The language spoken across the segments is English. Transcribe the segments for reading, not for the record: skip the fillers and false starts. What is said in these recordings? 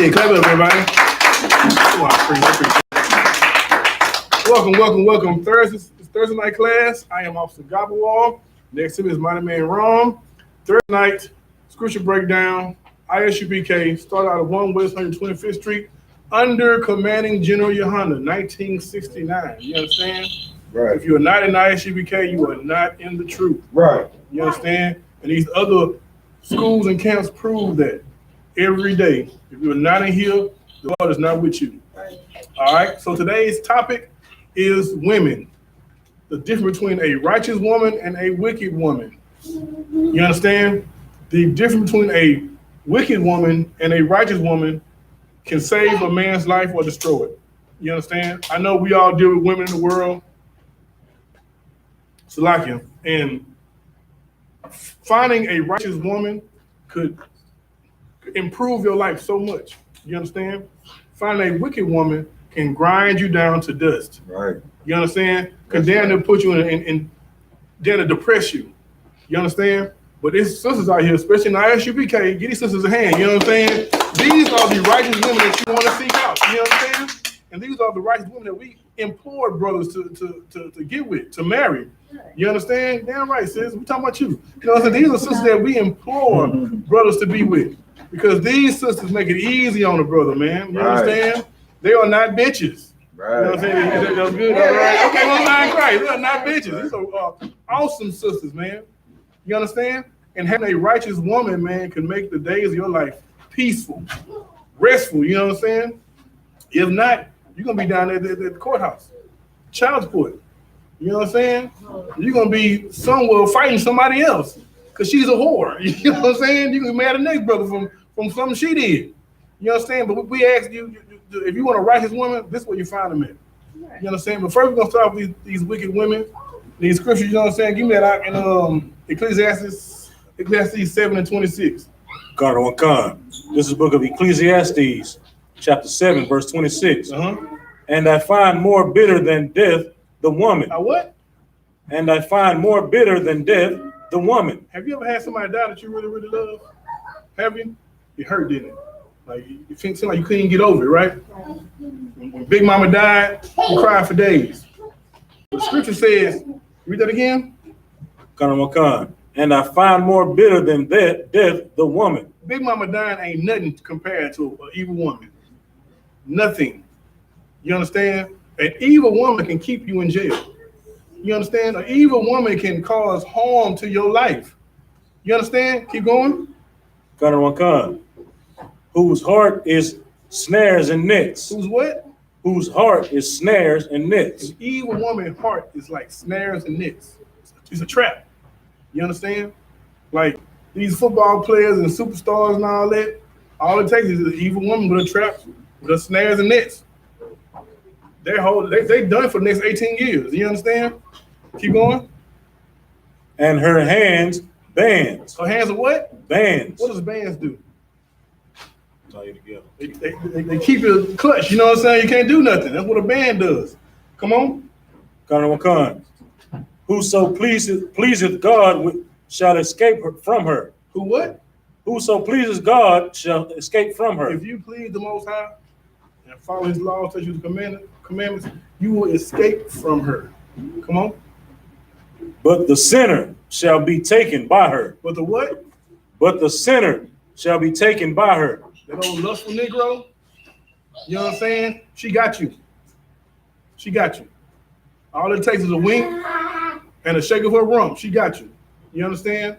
Yeah, clap it up, everybody. Welcome. It's Thursday night class. I am Officer Gobblewall. Next to me is Mighty Man Rom. Thursday night scripture breakdown. I.S.U.P.K. Start out of 1 West 125th Street under commanding General YAHANNA, 1969. You understand? Right. If you are not in I.S.U.P.K, you are not in the truth. Right. You understand? And these other schools and camps prove that every day. If you're not in here, the Lord is not with you. All right. So today's topic is women. The difference between a righteous woman and a wicked woman. You understand? The difference between a wicked woman and a righteous woman can save a man's life or destroy it. You understand? I know we all deal with women in the world. Salakia. And finding a righteous woman could improve your life so much. You understand? Finding a wicked woman can grind you down to dust. Right. You understand? Because then they'll put you in then to depress you. You understand? But there's sisters out here, especially in I.S.U.P.K, get these sisters a hand. You know what I'm saying? These are the righteous women that you want to seek out. You know what I'm saying? And these are the righteous women that we implore brothers to get with, to marry. You understand? Damn right, sis. We're talking about you. You know what I'm saying? These are sisters that we implore brothers to be with. Because these sisters make it easy on the brother, man. You understand? They are not bitches. Right. You know what I'm saying? That's good. All right. Okay, well, I'm right. They're not bitches. These are awesome sisters, man. You understand? And having a righteous woman, man, can make the days of your life peaceful, restful. You know what I'm saying? If not, you're going to be down there at the courthouse, child support. You know what I'm saying? You're going to be somewhere fighting somebody else because she's a whore. You know what I'm saying? You can marry the next brother from something she did. You understand? But we ask you, if you want a righteous woman, this is where you find them at. You understand? But first, we're going to start with these wicked women. These scriptures, you know what I'm saying? Give me that out in Ecclesiastes 7:26. Khan. This is the book of Ecclesiastes, chapter 7, verse 26. And I find more bitter than death the woman. What? And I find more bitter than death the woman. Have you ever had somebody die that you really, really love? Have you? It hurt, didn't it? Like, it seemed like you couldn't get over it, right? When Big Mama died, you cried for days. The scripture says, read that again. Khan. And I find more bitter than death the woman. Big Mama dying ain't nothing compared to an evil woman. Nothing. You understand? An evil woman can keep you in jail. You understand? An evil woman can cause harm to your life. You understand? Keep going. Khan. Whose heart is snares and nets. Whose what? Whose heart is snares and nets. An evil woman's heart is like snares and nets. It's a trap. You understand? Like these football players and superstars and all that, all it takes is an evil woman with a trap, with a snares and nets. They done for the next 18 years. You understand? Keep going. And her hands bands. Her hands are what? Bands. What does bands do? Tie you together. They keep it clutch. You know what I'm saying? You can't do nothing. That's what a band does. Come on. Khan. Whoso pleaseth God shall escape from her. Who what? Whoso pleases God shall escape from her. If you please the Most High and follow His laws, such as the commandments, you will escape from her. Come on. But the sinner shall be taken by her. But the what? But the sinner shall be taken by her. That old lustful Negro, you know what I'm saying? She got you. She got you. All it takes is a wink and a shake of her rump. She got you. You understand?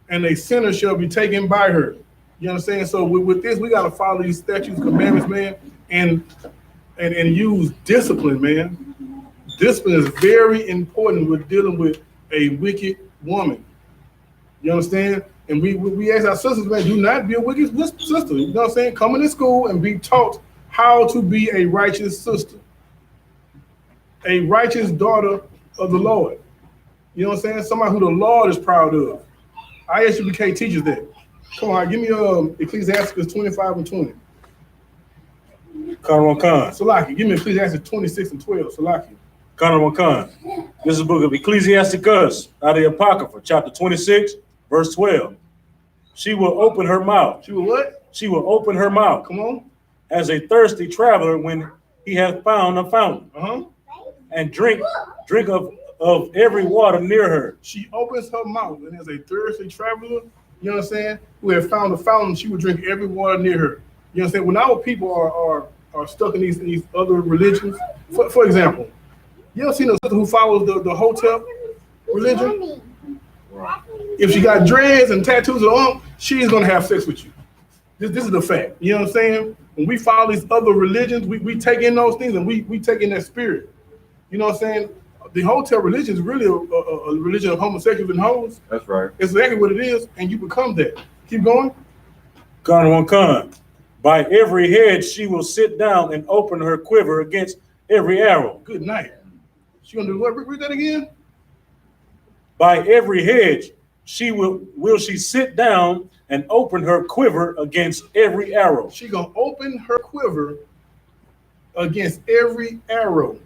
And a sinner shall be taken by her. You understand? So with this, we got to follow these statutes, commandments, man, and use discipline, man. Discipline is very important with dealing with a wicked woman. You understand? And we ask our sisters, man, do not be a wicked sister. You know what I'm saying? Come into school and be taught how to be a righteous sister, a righteous daughter of the Lord. You know what I'm saying? Somebody who the Lord is proud of. I.S.U.P.K teaches that. Come on, give me Ecclesiastes 25 and 20. Khan. Salaki, give me Ecclesiastes 26 and 12. Salaki. Khan. This is the book of Ecclesiasticus out of the Apocrypha, chapter 26, verse 12. She will open her mouth. She will what? she will open her mouth. Come on. As a thirsty traveler when he hath found a fountain. And drink of every water near her. She opens her mouth, and as a thirsty traveler, you know what I'm saying, who have found a fountain, she will drink every water near her. You know what I'm saying? When our people are stuck in these other religions, for example, you ever seen a sister who follows the hotel religion? If she got dreads and tattoos on, she's gonna have sex with you. This is the fact. You know what I'm saying? When we follow these other religions, we take in those things and we take in that spirit. You know what I'm saying? The hotel religion is really a religion of homosexuals and hoes. That's right. It's exactly what it is, and you become that. Keep going. Con. By every hedge she will sit down and open her quiver against every arrow. Good night. She gonna do what? Read that again. By every hedge she will she sit down and open her quiver against every arrow. She gonna open her quiver against every arrow.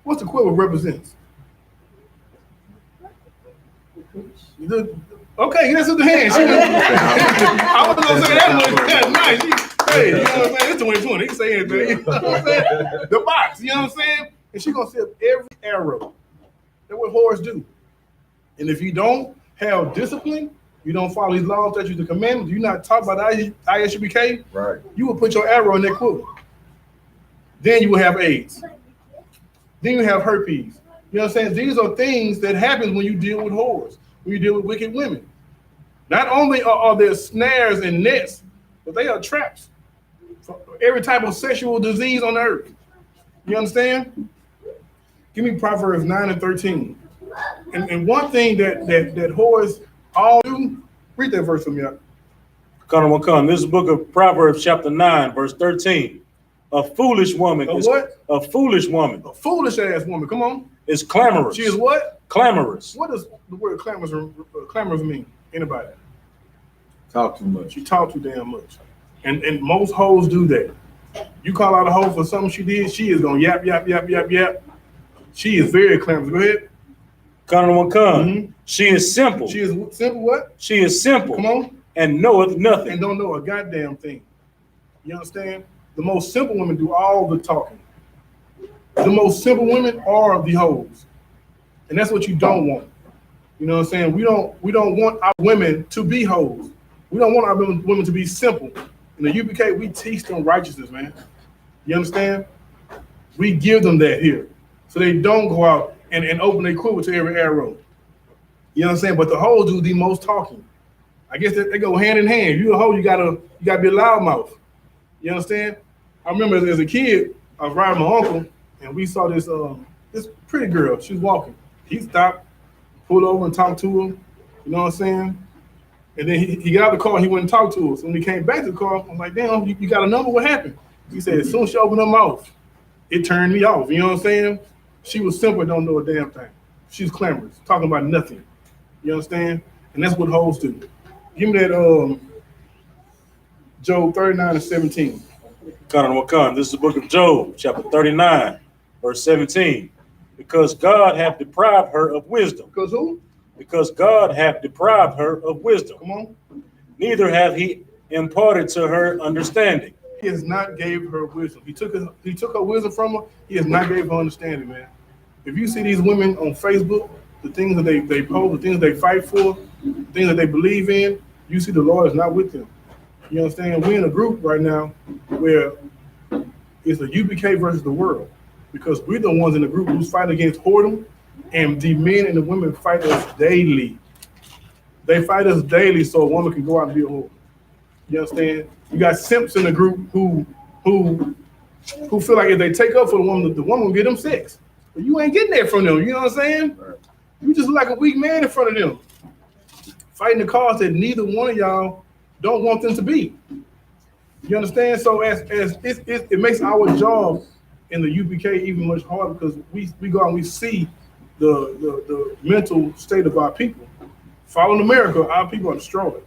What's the quiver represents? Okay, that's in the hand. I was gonna say that much. That's nice. Hey, you know what I'm saying? It's 2020. He can say anything. You know what I'm saying? The box. You know what I'm saying? And she gonna set every arrow. That's what whores do. And if you don't have discipline, you don't follow these laws, statutes, and commandments, you're not taught by the I.S.U.P.K, right, you will put your arrow in that quiver. Then you will have AIDS. Then you have herpes. You know what I'm saying? These are things that happen when you deal with whores, when you deal with wicked women. Not only are there snares and nets, but they are traps for every type of sexual disease on earth. You understand? Give me Proverbs 9 and 13. And one thing that whores all do, read that verse for me. Come. This is the book of Proverbs chapter 9, verse 13. A foolish woman is what? A foolish woman. A foolish ass woman. Come on. Is clamorous. She is what? Clamorous. What does the word clamorous mean? Anybody? Talk too much. She talk too damn much. And most hoes do that. You call out a hoe for something she did, she is gonna yap, yap, yap, yap, yap. She is very clamorous. Go ahead. Mm-hmm. She is simple. She is simple what? She is simple. Come on. And knoweth nothing. And don't know a goddamn thing. You understand? The most simple women do all the talking. The most simple women are the hoes. And that's what you don't want. You know what I'm saying? We don't want our women to be hoes. We don't want our women to be simple. In the UPK, we teach them righteousness, man. You understand? We give them that here. So they don't go out and open their quiver to every arrow. You know what I'm saying? But the hoes do the most talking. I guess they go hand in hand. If you're a hoe, you gotta be a loudmouth. You understand? I remember as a kid, I was riding my uncle, and we saw this pretty girl. She was walking. He stopped, pulled over and talked to her. You know what I'm saying? And then he got out of the car and he went and talked to her. So when he came back to the car, I was like, damn, you got a number? What happened? He said, as soon as she opened her mouth, it turned me off. You know what I'm saying? She was simple, don't know a damn thing. She's clamorous, talking about nothing. You understand? And that's what hoes do. Give me that Job 39 and 17. This is the book of Job, chapter 39, verse 17. Because God hath deprived her of wisdom. Because who? Because God hath deprived her of wisdom. Come on. Neither hath he imparted to her understanding. He has not gave her wisdom. He took her wisdom from her. He has not gave her understanding, man. If you see these women on Facebook, the things that they post, the things they fight for, the things that they believe in, you see the Lord is not with them. You understand? We're in a group right now where it's the UPK versus the world, because we're the ones in the group who's fighting against whoredom, and the men and the women fight us daily. They fight us daily so a woman can go out and be a whore. You understand? You got simps in the group who feel like if they take up for the woman will get them sex. But you ain't getting that from them. You know what I'm saying? Right. You just look like a weak man in front of them, fighting the cause that neither one of y'all don't want them to be. You understand? So as it makes our job in the UPK even much harder, because we go out and we see the mental state of our people. Following America, our people are destroyed.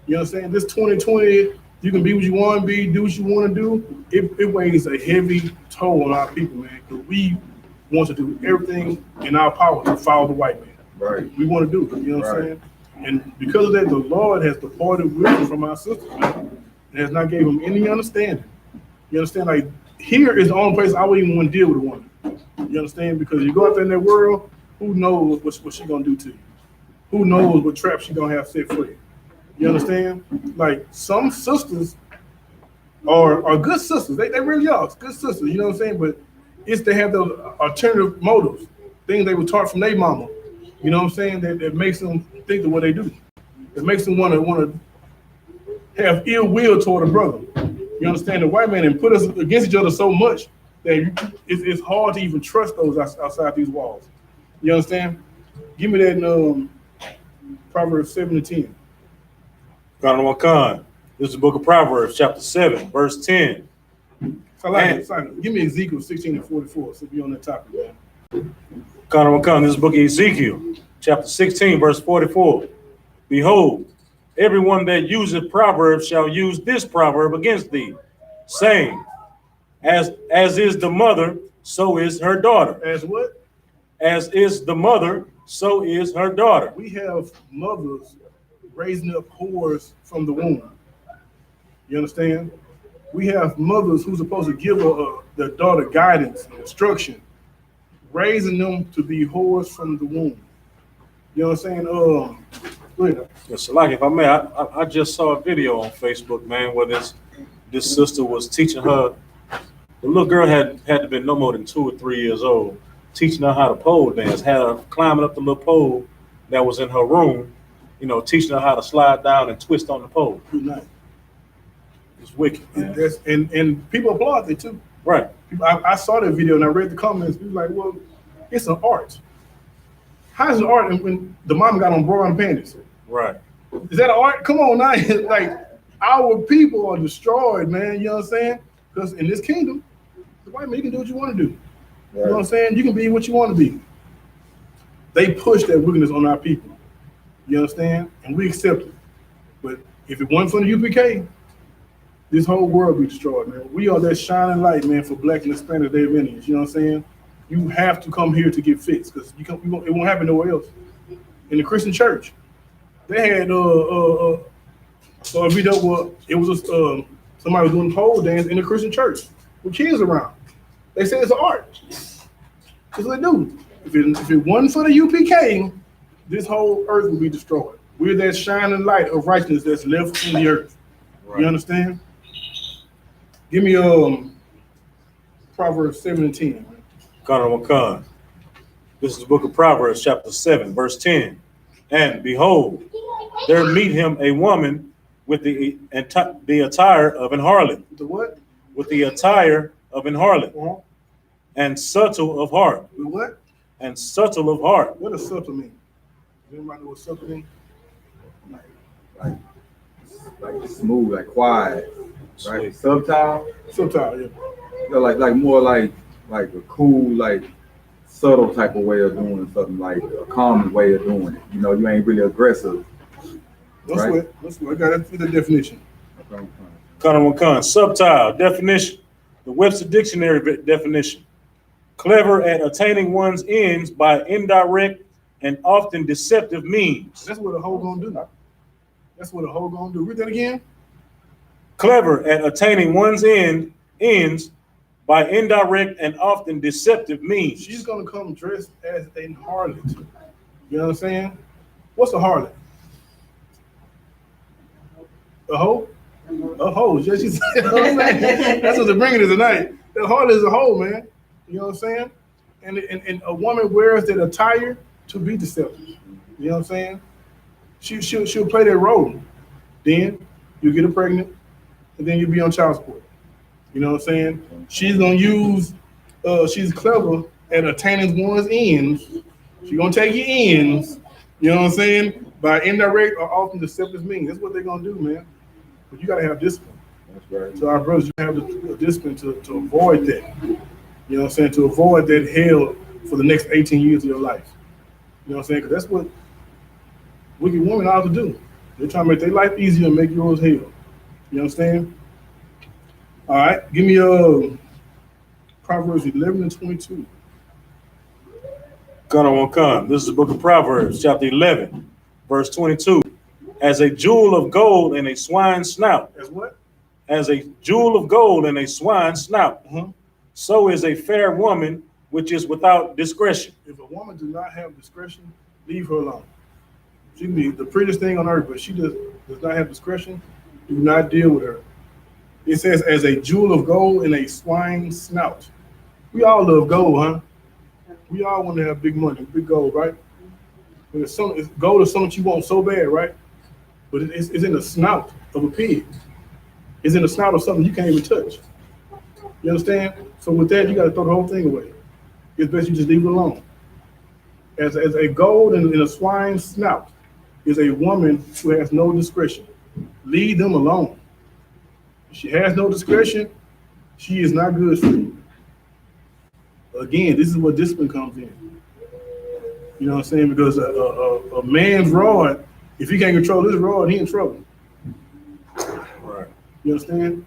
You understand? This 2020, you can be what you want to be, do what you want to do. It weighs a heavy toll on our people, man. Because we want to do everything in our power to follow the white man. Right. We want to do it. You know what I'm saying? And because of that, the Lord has departed wisdom from our sisters, man. and has not gave them any understanding. You understand? Like, here is the only place I would even want to deal with a woman. You understand? Because you go out there in that world, who knows what she gonna do to you? Who knows what trap she gonna have set for you? You understand? Like, some sisters are good sisters. They really are good sisters. You know what I'm saying? But it's they have those alternative motives, things they were taught from their mama. You know what I'm saying? That makes them think of what they do. It makes them want to have ill will toward a brother. You understand? The white man and put us against each other so much that it's hard to even trust those outside these walls. You understand? Give me that Proverbs 7-10. Khan. This is the book of Proverbs, chapter 7, verse 10. Give me Ezekiel 16-44, so be on that topic, man. Khan. This is the book of Ezekiel, chapter 16, verse 44. Behold, everyone that useth proverbs shall use this proverb against thee, saying, as is the mother, so is her daughter. As what? As is the mother, so is her daughter. We have mothers raising up whores from the womb. You understand? We have mothers who's supposed to give their daughter guidance and instruction, raising them to be whores from the womb. You know what I'm saying? Yes, like if I may, I just saw a video on Facebook, man, where this sister was teaching her. The little girl had to have been no more than 2 or 3 years old, teaching her how to pole dance, had her climbing up the little pole that was in her room, you know, teaching her how to slide down and twist on the pole. Good night. It's wicked, man. And people applaud it too. Right. I saw that video and I read the comments. People like, well, it's an art. How is it art when the mama got on bra and panties? Right. Is that an art? Come on now. Like, our people are destroyed, man. You know what I'm saying? Because in this kingdom, the white man, you can do what you want to do. Right. You know what I'm saying? You can be what you want to be. They push that wickedness on our people. You understand? And we accept it. But if it wasn't for the UPK, this whole world be destroyed, man. We are that shining light, man, for Black and Hispanic Day of Indians. You know what I'm saying? You have to come here to get fixed because it won't happen nowhere else. In the Christian church, they had a video where it was somebody was doing pole dance in the Christian church with kids around. They said it's an art. That's what they do. If it wasn't for the UPK, this whole earth would be destroyed. We're that shining light of righteousness that's left in the earth. Right. You understand? Give me Proverbs 7-10. Khan. This is the book of Proverbs, chapter 7, verse 10. And behold, there meet him a woman with the attire of an harlot. The what? With the attire of an harlot. Uh-huh. And subtle of heart. With what? And subtle of heart. What does subtle mean? Does anybody know what subtle means? Like smooth, like quiet, right? Subtle, yeah. You know, like more like a cool, like subtle type of way of doing something, like a calm way of doing it. You know, you ain't really aggressive. Let's I got the definition. Khan. Subtle definition. The Webster Dictionary definition. Clever at attaining one's ends by indirect and often deceptive means. That's what a hoe gonna do. That's what a hoe gonna do. Read that again. Clever at attaining one's ends by indirect and often deceptive means. She's gonna come dressed as a harlot. You know what I'm saying? What's a harlot? A hoe? A hoe. Yeah, she said, you know what I'm saying? That's what they're bringing it tonight. The harlot is a hoe, man. You know what I'm saying? And a woman wears that attire to be deceptive. You know what I'm saying? She'll play that role. Then you get her pregnant, and then you'll be on child support. You know what I'm saying? She's gonna use. She's clever at attaining one's ends. She's gonna take your ends. You know what I'm saying? By indirect or often deceptive means. That's what they're gonna do, man. But you gotta have discipline. That's right. So our brothers, you have the discipline to avoid that. You know what I'm saying? To avoid that hell for the next 18 years of your life. You know what I'm saying? Because that's what wicked women ought to do. They're trying to make their life easier and make yours hell. You understand? All right, give me Proverbs 11-22. Khan. This is the book of Proverbs, chapter 11, verse 22. As a jewel of gold in a swine's snout. As what? as a jewel of gold in a swine's snout, Uh-huh. so is a fair woman which is without discretion. If a woman does not have discretion, leave her alone. She can be the prettiest thing on earth, but she does not have discretion. Do not deal with her. It says, as a jewel of gold in a swine's snout. We all love gold, huh? We all want to have big money, big gold, right? But gold is something you want so bad, right? But it's in the snout of a pig. It's in the snout of something you can't even touch. You understand? So with that, you got to throw the whole thing away. It's best you just leave it alone. As a gold in a swine's snout is a woman who has no discretion. Leave them alone. If she has no discretion, she is not good for you. Again, this is where discipline comes in. You know what I'm saying? Because a man's rod, if he can't control his rod, he in trouble. Right. You understand?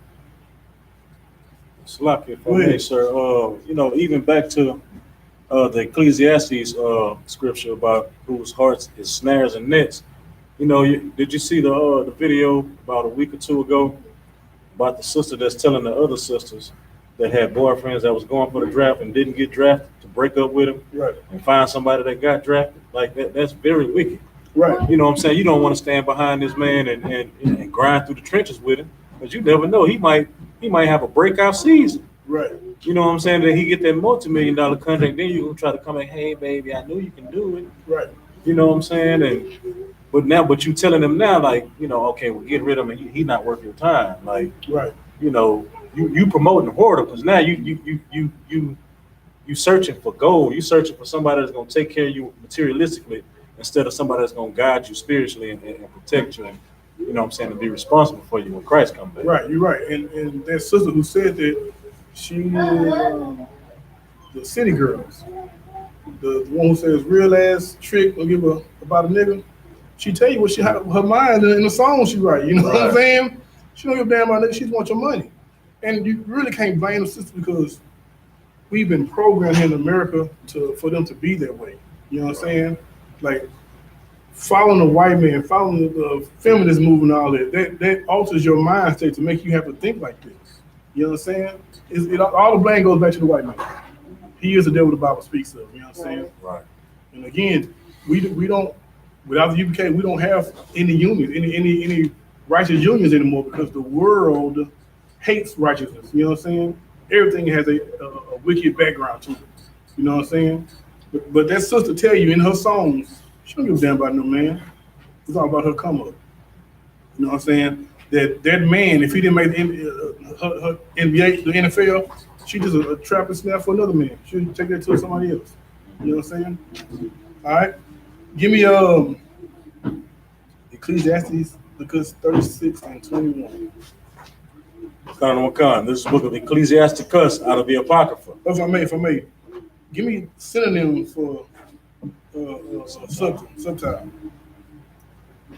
Slack, if I may, sir. You know, even back to the Ecclesiastes scripture about whose hearts is snares and nets. You know, did you see the video about a week or two ago about the sister that's telling the other sisters that had boyfriends that was going for the draft and didn't get drafted to break up with him, right, and find somebody that got drafted? Like that's very wicked. Right. You know what I'm saying? You don't want to stand behind this man and grind through the trenches with him, because you never know. He might have a breakout season. Right. You know what I'm saying? That he get that multi-million-dollar contract, then you gonna try to come in, hey baby, I knew you can do it. Right. You know what I'm saying? But you telling him now, like, you know, okay, well, get rid of him. He not worth your time. Like, right. You know, you promoting hoarder, because now you searching for gold. You searching for somebody that's gonna take care of you materialistically instead of somebody that's gonna guide you spiritually and protect you, and you know what I'm saying, and be responsible for you when Christ comes back. Right. You're right. And that sister who said that, she the city girls, the one who says real ass trick will give about a nigga. She tell you what her mind in the song she write. You know what I'm saying? She don't give a damn about nigga. She just wants your money. And you really can't blame the sister, because we've been programmed here in America for them to be that way. You know what I'm saying? Like following the white man, following the feminist movement, all that alters your mind state to make you have to think like this. You know what I'm saying? All the blame goes back to the white man. He is the devil the Bible speaks of. You know what I'm saying? Right. And again, we don't, without the UPK, we don't have any unions, any righteous unions anymore, because the world hates righteousness. You know what I'm saying? Everything has a wicked background to it. You know what I'm saying? But that sister tell you in her songs, she don't give a damn about no man. It's all about her come up. You know what I'm saying? That man, if he didn't make her NBA, the NFL, she just a trap and snap for another man. She'll take that to somebody else. You know what I'm saying? All right. Give me Ecclesiastes, because 36 and 21. This is the book of Ecclesiasticus out of the Apocrypha. If I may, give me synonyms for subtile.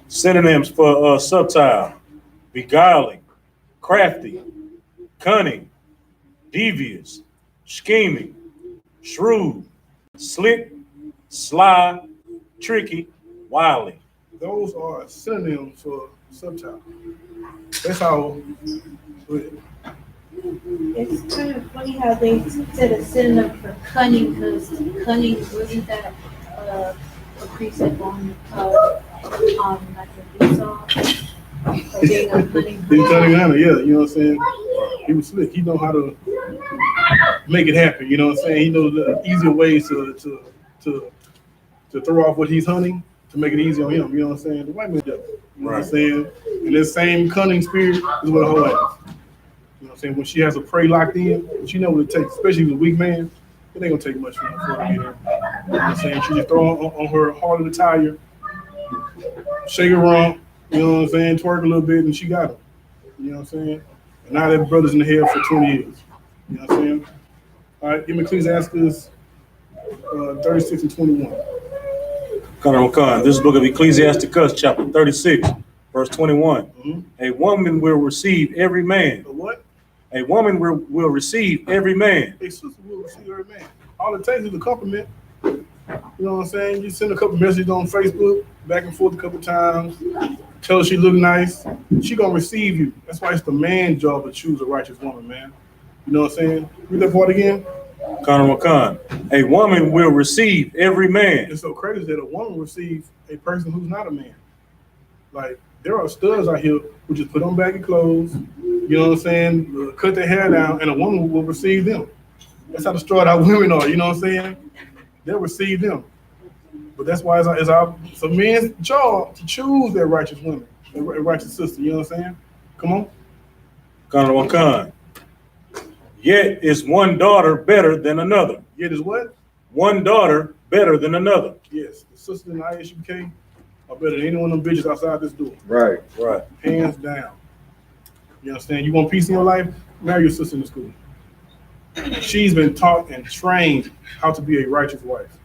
Synonyms for subtile: beguiling, crafty, cunning, devious, scheming, shrewd, slick, sly, tricky, wily. Those are synonyms for subtile. That's how. It's kind of funny how they said a synonym for cunning, because cunning wasn't that a precept on like a Esau, or being a cunning. He's cunning hunter, yeah. You know what I'm saying? He was slick. He know how to make it happen. You know what I'm saying? He knows the easier ways to throw off what he's hunting to make it easy on him. You know what I'm saying? The white man does. You know what I'm saying? And this same cunning spirit is what a hoe has. You know what I'm saying? When she has a prey locked in, she knows what it takes, especially with a weak man. It ain't gonna take much for her to get her. You know what I'm saying? She just throw on her heart of the tire, shake her rump, you know what I'm saying, twerk a little bit, and she got him. You know what I'm saying? And now that brother's in the hell for 20 years. You know what I'm saying? All right, give me Ecclesiastes 36 and 21. This is the book of Ecclesiasticus, chapter 36, verse 21. Mm-hmm. A woman will receive every man. A what? A woman will receive every man. A sister will receive every man. All it takes is a compliment. You know what I'm saying? You send a couple messages on Facebook, back and forth a couple times. tell her she look nice, she gonna receive you. That's why it's the man's job to choose a righteous woman, man. You know what I'm saying? Read that part again. Kana Wakan. A woman will receive every man. It's so crazy that a woman receives a person who's not a man. Like, there are studs out here who just put on baggy clothes, you know what I'm saying, cut their hair down, and a woman will receive them. That's how destroyed our women are, you know what I'm saying? They'll receive them. But that's why it's a man's job to choose their righteous women, a righteous sister, you know what I'm saying? Come on. Kana Wakan. Yet is one daughter better than another. Yet is what? One daughter better than another. Yes, the sisters in the I.S.U.P.K are better than any one of them bitches outside this door. Right. Right. Hands down. You understand? You want peace in your life? Marry your sister in the school. She's been taught and trained how to be a righteous wife.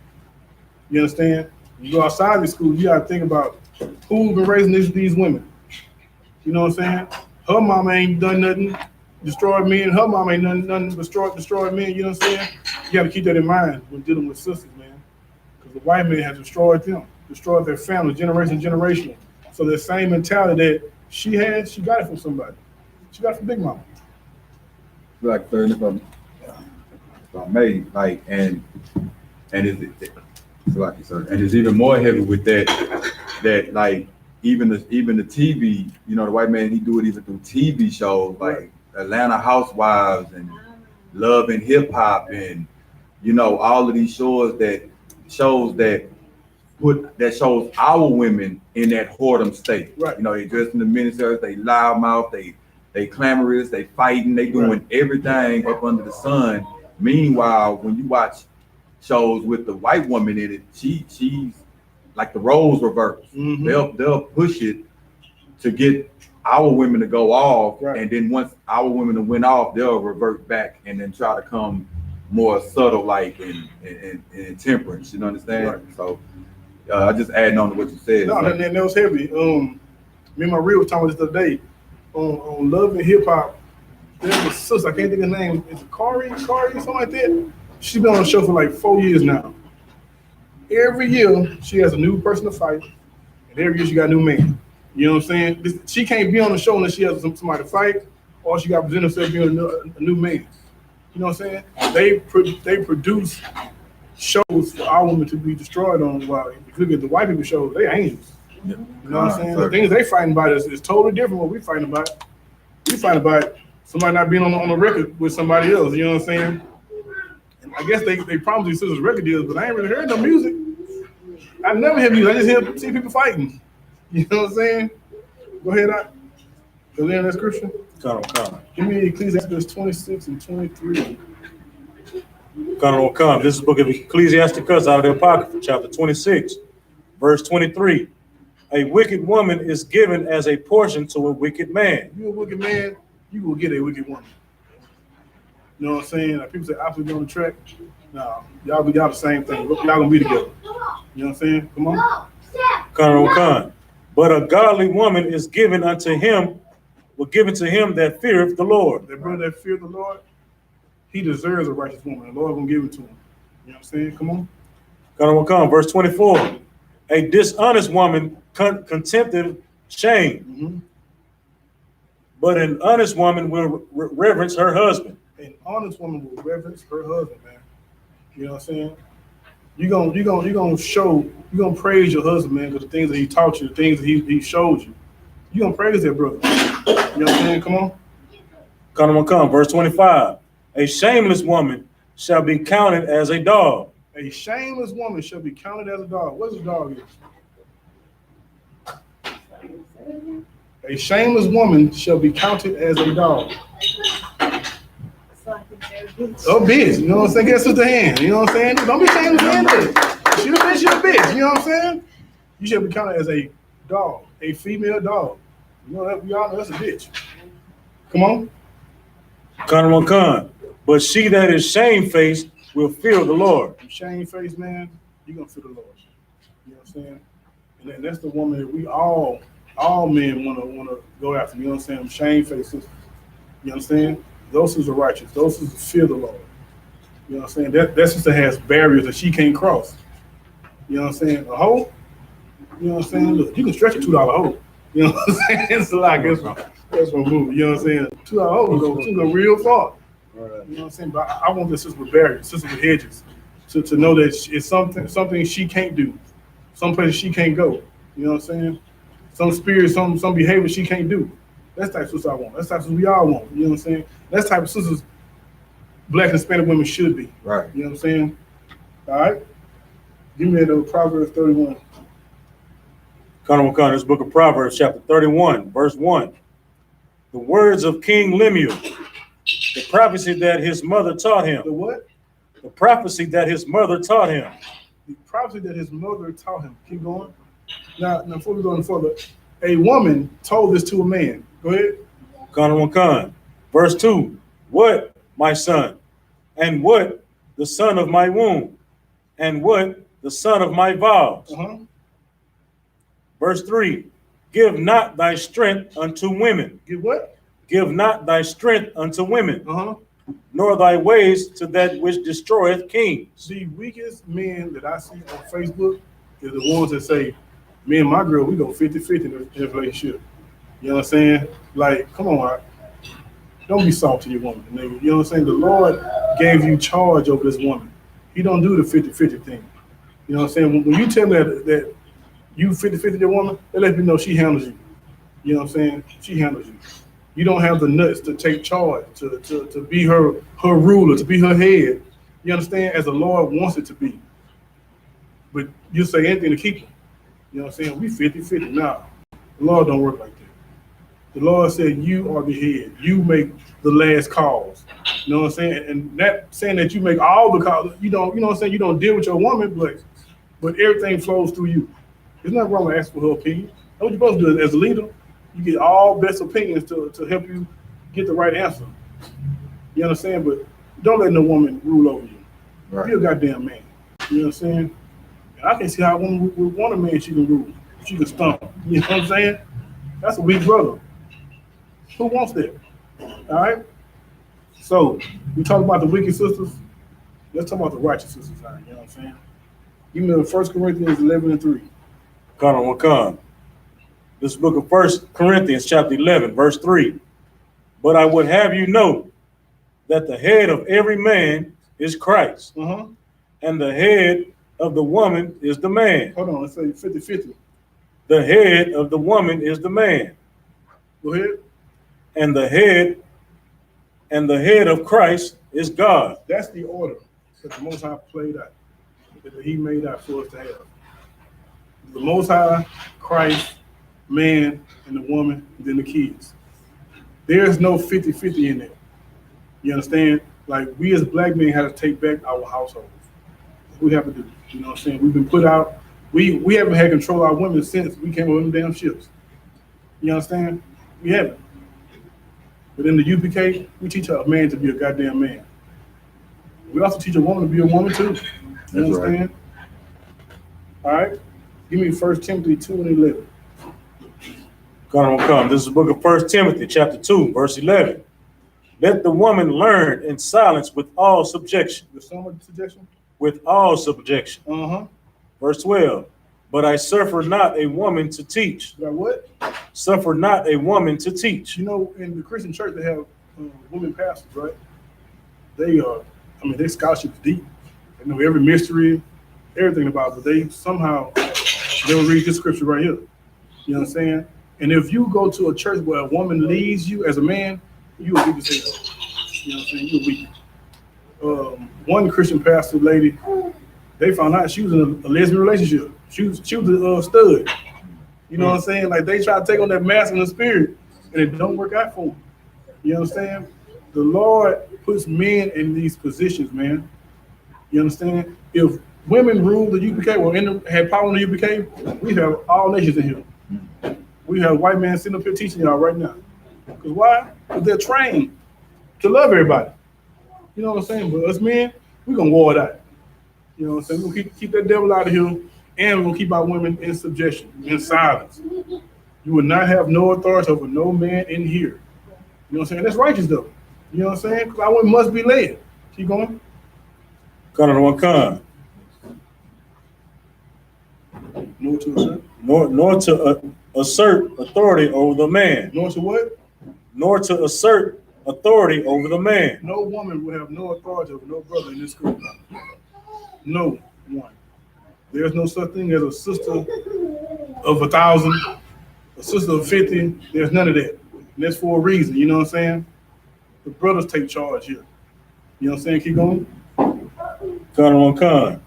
You understand? You go outside the school, you gotta think about who's been raising these women. You know what I'm saying? Her mama ain't done nothing, destroyed men. Her mama ain't done nothing, destroyed men. You know what I'm saying? You gotta keep that in mind when dealing with sisters, man. Because the white man has destroyed them, destroyed their family, generation. So the same mentality that she had, she got it from somebody. She got it from Big Mama. Like, if I may, like, and it's even more heavy with that like even the TV, you know, the white man, he do it even through TV shows like Atlanta Housewives and Love and Hip Hop, and you know, all of these shows that shows our women in that whoredom state. Right. You know, they dress in the miniskirts, they loudmouth, they clamorous, they fighting, they doing everything up under the sun. Meanwhile, when you watch shows with the white woman in it, she's like the roles reverse. Mm-hmm. They'll push it to get our women to go off, and then once our women went off, they'll revert back and then try to come more subtle, like in temperance. You know, understand? Right. So I just adding on to what you said. No, that was heavy. Me and my real was talking about this the other day on Love and Hip Hop. There's a sister, I can't think of her name. Is it Kari, something like that? She's been on the show for like 4 years now. Every year, she has a new person to fight, and every year she got a new man. You know what I'm saying? She can't be on the show unless she has somebody to fight, or she got to present herself being a new man. You know what I'm saying? They produce shows for our women to be destroyed on. While if you look at the white people shows, they angels. Yeah. You know what I'm saying? The things they fighting about is totally different from what we fighting about. We fighting about somebody not being on the record with somebody else. You know what I'm saying? And I guess they promised these sisters record deals, but I ain't really heard no music. I never hear music. I just see people fighting. You know what I'm saying? Go ahead, go in that scripture. Come. Give me Ecclesiastes 26 and 23. Come. This is the book of Ecclesiasticus out of the Apocrypha, chapter 26, verse 23. A wicked woman is given as a portion to a wicked man. You a wicked man, you will get a wicked woman. You know what I'm saying? Like people say opposite on the track. No, y'all the same thing. Y'all gonna be together. You know what I'm saying? Come on. Come. But a godly woman is given unto him, given to him that feareth the Lord. That brother that feareth the Lord, he deserves a righteous woman. The Lord gonna give it to him. You know what I'm saying? Come on. Come. Verse 24. A dishonest woman contempteth shame, but an honest woman will reverence her husband. An honest woman will reverence her husband, man. You know what I'm saying? You're gonna praise your husband, man, because the things that he taught you, the things that he showed you. You're gonna praise that brother. You know what I'm saying? Come on. Come. Verse 25. A shameless woman shall be counted as a dog. A shameless woman shall be counted as a dog. What is a dog? A shameless woman shall be counted as a dog. Oh, bitch. You know what I'm saying? Get sister hand. You know what I'm saying? Don't be shameless handed. She a bitch. You know what I'm saying? You should be counted as a dog, a female dog. You know that we all know that's a bitch. Come on. Come. But she that is shamefaced will fear the Lord. You shamefaced, man, you're gonna fear the Lord. You know what I'm saying? And that's the woman that we all men wanna go after. You know what I'm saying? Shamefaced sisters. You understand? Those sisters are righteous. Those sisters fear the Lord. You know what I'm saying? That sister has barriers that she can't cross. You know what I'm saying? A hoe, you know what I'm saying? Look, you can stretch a $2 hoe. You know what I'm saying? It's like that's my movie. You know what I'm saying? 2 hours ago, she go real far. You know what I'm saying? But I want the sister with barriers, sister with hedges, to know that it's something she can't do, some places she can't go. You know what I'm saying? Some spirit, some behavior she can't do. That's the type of sister I want. That's the type of sister we all want. You know what I'm saying? That's the type of sisters Black and Hispanic women should be. Right. You know what I'm saying? All right. Give me that Proverbs 31. This book of Proverbs, chapter 31, verse 1. The words of King Lemuel, the prophecy that his mother taught him. The what? The prophecy that his mother taught him. The prophecy that his mother taught him. Keep going. Now before we go any further, a woman told this to a man. Go ahead. Verse 2. What, my son? And what, the son of my womb? And what, the son of my vows? Verse 3. Give not thy strength unto women. Give what? Give not thy strength unto women, nor thy ways to that which destroyeth kings. The weakest men that I see on Facebook is the ones that say, me and my girl, we go 50-50 in this relationship. You know what I'm saying? Like, come on, Art. Don't be soft to your woman, nigga. You know what I'm saying? The Lord gave you charge over this woman. He don't do the 50-50 thing. You know what I'm saying? When you tell me that you 50-50 your woman, that lets me know she handles you. You know what I'm saying? She handles you. You don't have the nuts to take charge, to be her ruler, to be her head. You understand? As the Lord wants it to be. But you say anything to keep her. You know what I'm saying? We 50-50. Nah, the Lord don't work like that. The Lord said you are the head. You make the last calls. You know what I'm saying? And that saying that you make all the calls, you know what I'm saying? You don't deal with your woman, but everything flows through you. There's nothing wrong with asking for her opinion. That's what you're supposed to do as a leader. You get all best opinions to help you get the right answer. You understand? But don't let no woman rule over you. Right. Be a goddamn man. You know what I'm saying? And I can see how a woman would want a man she can rule. She can stomp. You know what I'm saying? That's a weak brother. Who wants that? All right? So, we talk about the wicked sisters. Let's talk about the righteous sisters. You know what I'm saying? Give me 1 Corinthians 11:3. This book of 1 Corinthians chapter 11, verse 3. But I would have you know that the head of every man is Christ, and the head of the woman is the man. Hold on, let's say 50-50. The head of the woman is the man. Go ahead. And the head of Christ is God. That's the order that the Most High played out, that He made out for us to have. The Most High, Christ, man, and the woman, and then the kids. There's no 50-50 in there. You understand? Like, we as Black men have to take back our households. We have to do. You know what I'm saying? We've been put out. We haven't had control of our women since we came on them damn ships. You understand? We haven't. But in the UPK, we teach a man to be a goddamn man. We also teach a woman to be a woman too. You understand? Right. All right. Give me 1 Timothy 2:11. This is the book of 1 Timothy chapter 2, verse 11. Let the woman learn in silence with all subjection. With so much subjection? With all subjection. Verse 12. But I suffer not a woman to teach. That what? Suffer not a woman to teach. You know, in the Christian church, they have women pastors, right? They are, their scholarship is deep. They know every mystery, everything about it, but they somehow, they'll read this scripture right here. You know what I'm saying? And if you go to a church where a woman leads you as a man, you're a weak as hell. You know what I'm saying? You're weak. One Christian pastor lady, they found out she was in a lesbian relationship. She was a stud. You know what I'm saying? Like, they try to take on that masculine spirit, and it don't work out for them. You understand? The Lord puts men in these positions, man. You understand? If women ruled the UPK, or had power in the UPK, we have all nations in here. We have white men sitting up here teaching y'all right now. Because why? Because they're trained to love everybody. You know what I'm saying? But us men, we're going to war it out. You know what I'm saying? We're going to keep that devil out of here, and we're going to keep our women in subjection, in silence. You will not have no authority over no man in here. You know what I'm saying? That's righteous, though. You know what I'm saying? Because our women must be led. Keep going. Con. No to it, sir. nor to assert authority over the man. Nor to what? Nor to assert authority over the man. No woman will have no authority over no brother in this school. No one. There's no such thing as a sister of 1,000, a sister of 50. There's none of that. And that's for a reason. You know what I'm saying? The brothers take charge here. You know what I'm saying? Keep going. Con.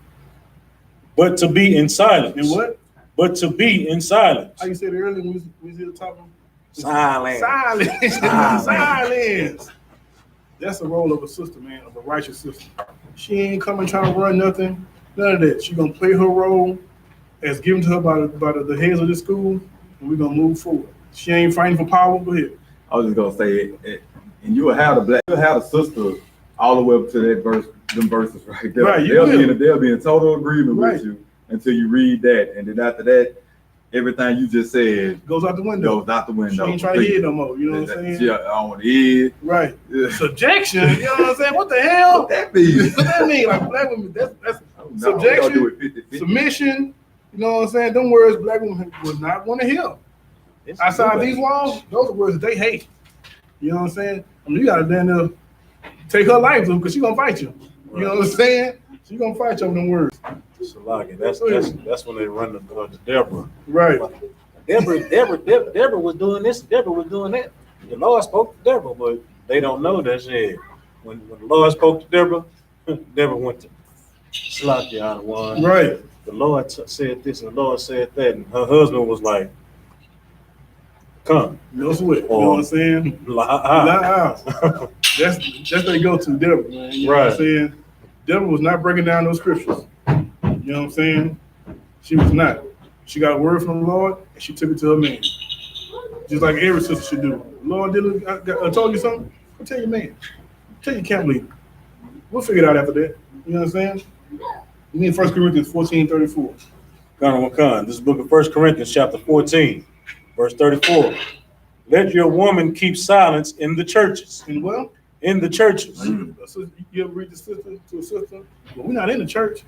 But to be in silence. And what? But to be in silence. How you said it earlier when we was here talking? Silence. Silence. That's the role of a sister, man, of a righteous sister. She ain't coming trying to run nothing. None of that. She gonna play her role as given to her by the heads of the school, and we're gonna move forward. She ain't fighting for power. Go ahead. I was just gonna say, and you'll have the sister all the way up to that verse, them verses right there. Right, they'll be in total agreement right. with you until you read that, and then after that, everything you just said goes out the window. She ain't trying to hear no more. You know what I'm saying? She, I don't want to hear. Right. Subjection. You know what I'm saying? What the hell? What that mean? What that mean? Like black women, that's No, subjection, do it 50-50. submission. You know what I'm saying? Them words black women would not want to hear. Outside these walls, those are words that they hate. You know what I'm saying? I mean, you gotta then take her life to because she gonna fight you. You know what I'm saying? She gonna fight you over them words. Salaki. That's when they run to Deborah. Right. Deborah was doing this. Deborah was doing that. The Lord spoke to Deborah, but they don't know that shit. When the Lord spoke to Deborah, Deborah went to Salaki out of one. Right. The Lord said this and the Lord said that, and her husband was like, "Come, no sweat." You know what I'm saying? That's they go to Deborah, man. You know what I'm saying? Deborah was not breaking down those scriptures. You know what I'm saying? She was not. She got a word from the Lord and she took it to her man. Just like every sister should do. Lord, I told you something? I'll tell your man. Tell your camp leader. We'll figure it out after that. You know what I'm saying? You need 1 Corinthians 14:34. This is book of 1 Corinthians chapter 14, verse 34. Let your woman keep silence in the churches. In what? In the churches. You ever read the sister to a sister? Well, we're not in the church.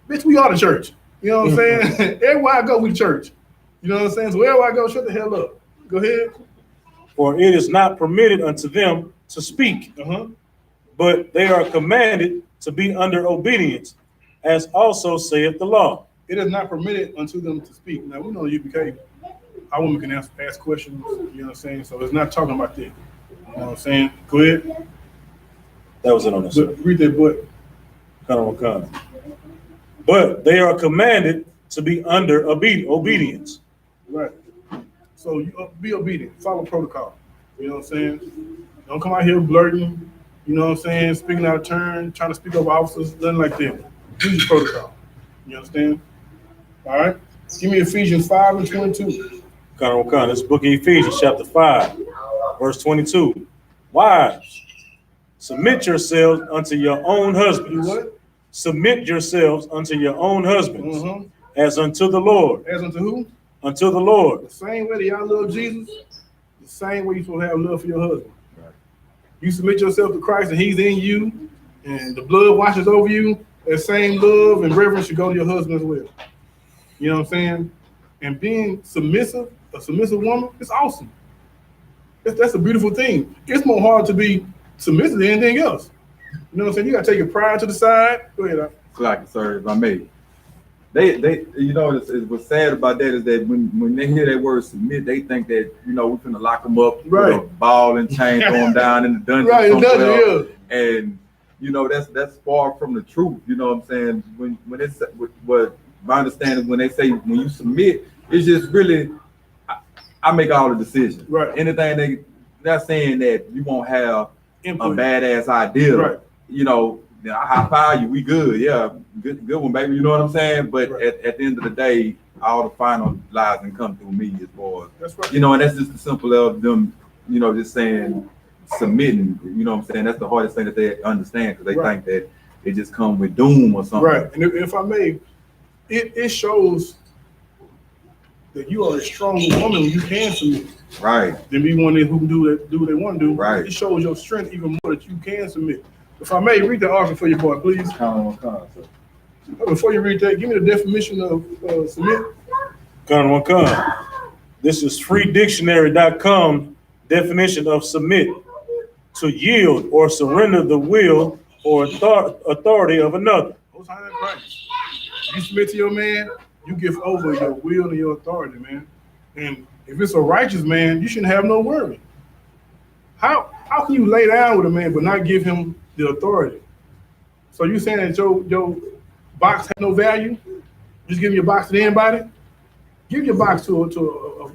Bitch, we are the church. You know what I'm saying? Everywhere I go, we the church. You know what I'm saying? So wherever I go, shut the hell up. Go ahead. For it is not permitted unto them to speak, but they are commanded to be under obedience, as also saith the law. It is not permitted unto them to speak. Now, we know UPK, our women can ask questions, you know what I'm saying? So it's not talking about that. You know what I'm saying? Go ahead. That was it on this. Read that book. But they are commanded to be under obedience. Right. So you be obedient. Follow protocol. You know what I'm saying? Don't come out here blurting, you know what I'm saying? Speaking out of turn, trying to speak over officers, nothing like that. Use protocol. You understand? All right. Give me Ephesians 5:22. This book of Ephesians chapter 5, verse 22. Wives, submit yourselves unto your own husbands. What? Submit yourselves unto your own husbands, as unto the Lord. As unto who? Unto the Lord. The same way that y'all love Jesus, the same way you're supposed to have love for your husband. Right. You submit yourself to Christ and he's in you, and the blood washes over you. That same love and reverence should go to your husband as well. You know what I'm saying? And being submissive, a submissive woman, it's awesome. That's a beautiful thing. It's more hard to be submissive than anything else. You know what I'm saying? You gotta take your pride to the side. Go ahead. Like, sir, if I may. They you know, what's sad about that is that when they hear that word submit, they think that, you know, we're gonna lock them up, with a ball and chain, throw them down in the dungeon. Right, the dungeon, yeah. And you know, that's far from the truth. You know what I'm saying? When it's what my understanding, when they say when you submit, it's just really I make all the decisions. Right. Anything they're saying that you won't have input. A badass idea. Right. You know, I high five you, we good, yeah, good one, baby. You know what I'm saying? But at the end of the day, all the final lies can come through me as far as that's right. You know, and that's just the simple of them, you know, just saying submitting. You know what I'm saying? That's the hardest thing that they understand because they think that it just come with doom or something. Right. And if I may, it shows that you are a stronger woman when you can submit. Right. Than be one who do what they want to do. Right. It shows your strength even more that you can submit. If I may, read the argument for you, boy, please. Before you read that, give me the definition of submit. This is freedictionary.com definition of submit: to yield or surrender the will or authority of another. Hosanna in Christ. You submit to your man, you give over your will and your authority, man. And if it's a righteous man, you shouldn't have no worry. How can you lay down with a man but not give him the authority? So you saying that your box has no value? Just give your box to anybody? Give your box to